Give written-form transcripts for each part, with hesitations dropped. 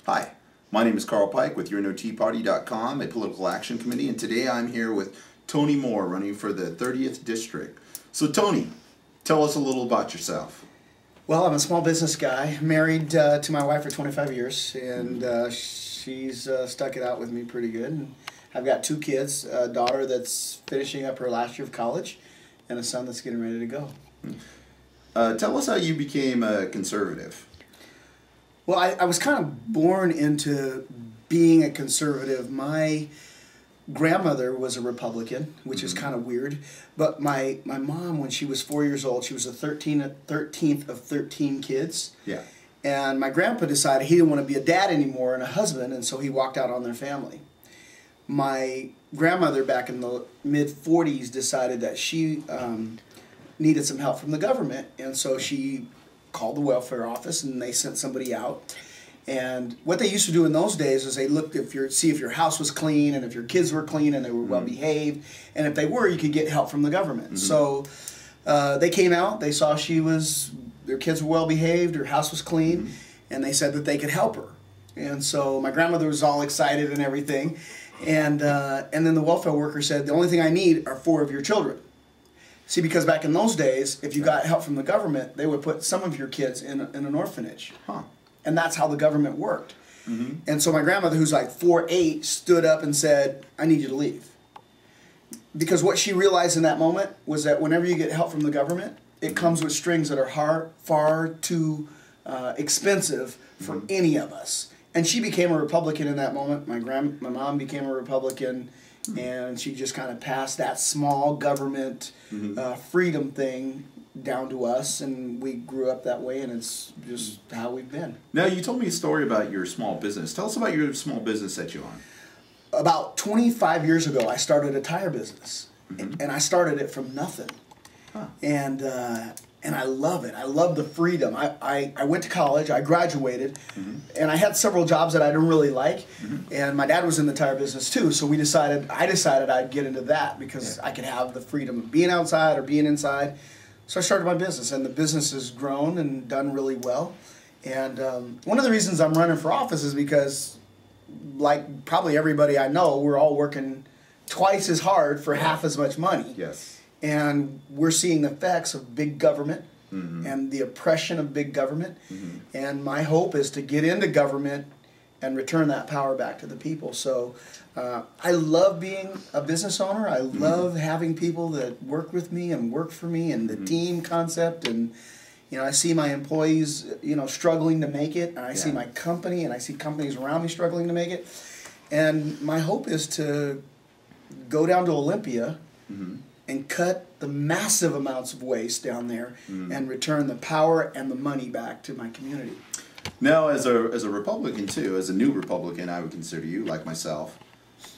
Hi, my name is Carl Pike with YourNoTeaParty.com, a political action committee, and today I'm here with Tony Moore running for the 30th District. So Tony, tell us a little about yourself. Well, I'm a small business guy, married to my wife for 25 years, and she's stuck it out with me pretty good. And I've got two kids, a daughter that's finishing up her last year of college, and a son that's getting ready to go. Tell us how you became a conservative. Well, I was kind of born into being a conservative. My grandmother was a Republican, which is kind of weird. But my mom, when she was 4 years old, she was the 13th of 13 kids. Yeah. And my grandpa decided he didn't want to be a dad anymore and a husband, and so he walked out on their family. My grandmother, back in the mid-40s, decided that she needed some help from the government, and so she called the welfare office and they sent somebody out. And what they used to do in those days is they looked see if your house was clean and if your kids were clean and they were well behaved, and if they were, you could get help from the government. So they came out, they saw their kids were well behaved, her house was clean, and they said that they could help her. And so my grandmother was all excited and everything, and then the welfare worker said, the only thing I need are 4 of your children. See, because back in those days, if you got help from the government, they would put some of your kids in an orphanage. And that's how the government worked. And so my grandmother, who's like 4'8", stood up and said, I need you to leave. Because what she realized in that moment was that whenever you get help from the government, it comes with strings that are far too expensive for any of us. And she became a Republican in that moment. My mom became a Republican. And she just kind of passed that small government freedom thing down to us, and we grew up that way, and it's just how we've been. Now, you told me a story about your small business. Tell us about your small business that you own. About 25 years ago, I started a tire business, and I started it from nothing. And I love it. I love the freedom. I went to college, I graduated, and I had several jobs that I didn't really like, and my dad was in the tire business too, so I decided I'd get into that because I could have the freedom of being outside or being inside. So I started my business, and the business has grown and done really well. And one of the reasons I'm running for office is because, like probably everybody I know, we're all working twice as hard for half as much money. Yes. And we're seeing the effects of big government and the oppression of big government. And my hope is to get into government and return that power back to the people. So I love being a business owner. I love having people that work with me and work for me, and the team concept. And I see my employees struggling to make it, and I see my company, and I see companies around me struggling to make it. And my hope is to go down to Olympia and cut the massive amounts of waste down there and return the power and the money back to my community. Now, as a Republican too, as a new Republican, I would consider you, like myself,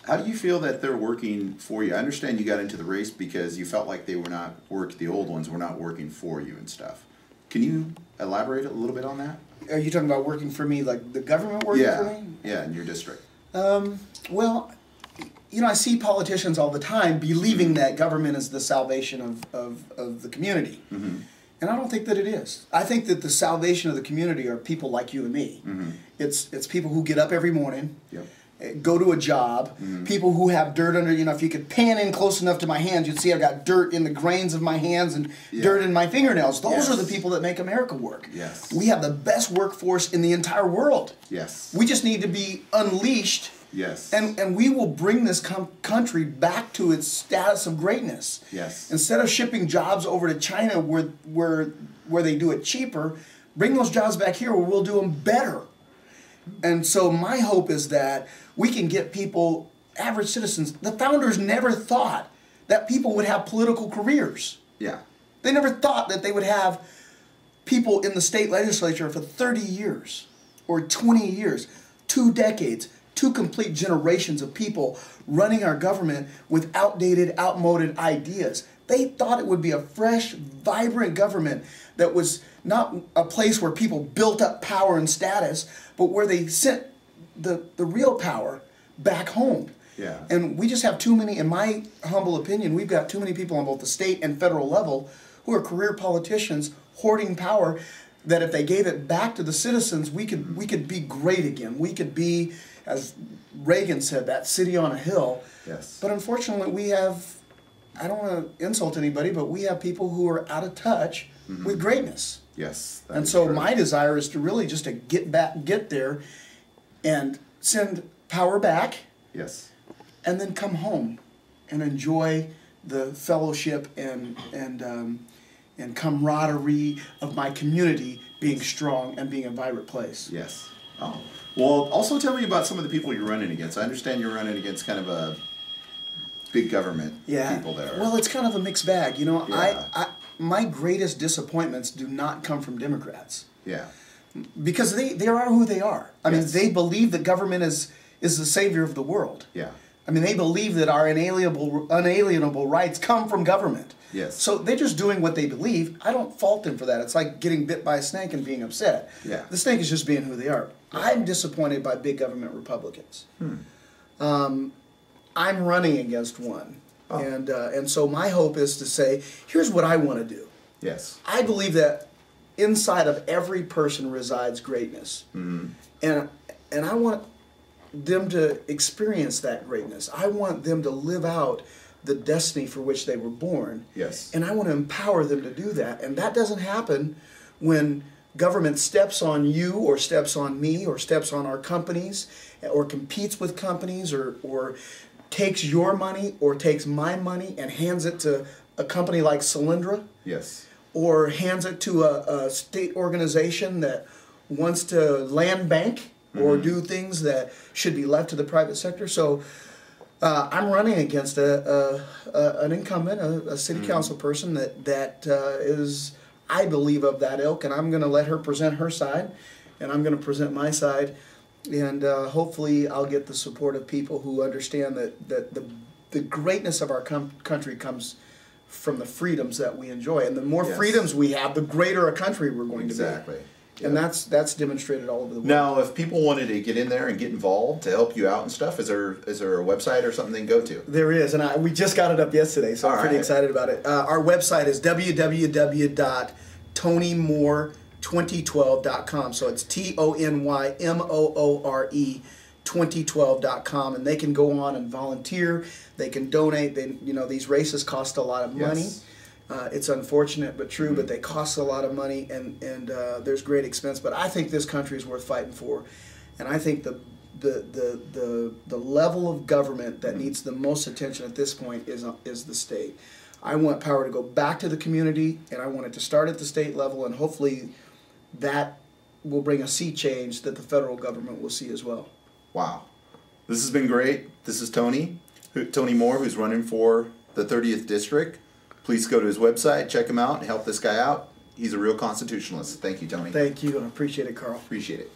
how do you feel that they're working for you? I understand you got into the race because you felt like the old ones were not working for you and stuff. Can you elaborate a little bit on that? Are you talking about working for me, like the government working for me? Yeah, in your district. Well, I see politicians all the time believing that government is the salvation of the community. And I don't think that it is. I think that the salvation of the community are people like you and me. It's people who get up every morning, go to a job, people who have dirt under, if you could pan in close enough to my hands, you'd see I've got dirt in the grains of my hands and dirt in my fingernails. Those are the people that make America work. We have the best workforce in the entire world. We just need to be unleashed. And we will bring this country back to its status of greatness. Instead of shipping jobs over to China where they do it cheaper, bring those jobs back here where we'll do them better. And so my hope is that we can get people, average citizens. The founders never thought that people would have political careers. They never thought that they would have people in the state legislature for 30 years or 20 years, 2 decades. 2 complete generations of people running our government with outmoded ideas. They thought it would be a fresh, vibrant government that was not a place where people built up power and status, but where they sent the real power back home. And we just have too many, in my humble opinion, we've got too many people on both the state and federal level who are career politicians hoarding power. that if they gave it back to the citizens, we could be great again. We could be, as Reagan said, that city on a hill. Yes. But unfortunately, we have, I don't want to insult anybody, but we have people who are out of touch with greatness. Yes. that And is so true. my desire is to really just to get there and send power back Yes. and then come home and enjoy the fellowship and camaraderie of my community being strong and being a vibrant place. Yes. Oh. Well, also tell me about some of the people you're running against. I understand you're running against kind of a big government people there. Well, it's kind of a mixed bag. You know, Yeah. my greatest disappointments do not come from Democrats. Yeah. Because they are who they are. I mean, Yes. they believe that government is the savior of the world. Yeah. I mean, they believe that our unalienable rights come from government. Yes. So they're just doing what they believe. I don't fault them for that. It's like getting bit by a snake and being upset. Yeah. The snake is just being who they are. I'm disappointed by big government Republicans. I'm running against one. Oh. And so my hope is to say, here's what I want to do. Yes. I believe that inside of every person resides greatness. And I want them to experience that greatness. I want them to live out the destiny for which they were born. Yes. And I want to empower them to do that. And that doesn't happen when government steps on you or steps on me or steps on our companies or competes with companies or takes your money or takes my money and hands it to a company like Solyndra. Yes. Or hands it to a state organization that wants to land bank or do things that should be left to the private sector. So I'm running against an incumbent, a city council person that is, I believe, of that ilk, and I'm going to let her present her side, and I'm going to present my side, and hopefully I'll get the support of people who understand that the greatness of our country comes from the freedoms that we enjoy, and the more Yes. freedoms we have, the greater a country we're going to be. Exactly. And that's demonstrated all over the world. Now, if people wanted to get in there and get involved to help you out and stuff, is there a website or something they can go to? There is, and we just got it up yesterday, so I'm All pretty right. excited about it. Our website is www.tonymoore2012.com. So it's TonyMoore 2012.com, and they can go on and volunteer. They can donate. These races cost a lot of money. Yes. It's unfortunate but true, but they cost a lot of money, and there's great expense. But I think this country is worth fighting for, and I think the level of government that needs the most attention at this point is the state. I want power to go back to the community, and I want it to start at the state level, and hopefully that will bring a sea change that the federal government will see as well. Wow. This has been great. This is Tony Moore, who's running for the 30th District. Please go to his website, check him out, and help this guy out. He's a real constitutionalist. Thank you, Tony. Thank you, and I appreciate it, Carl. Appreciate it.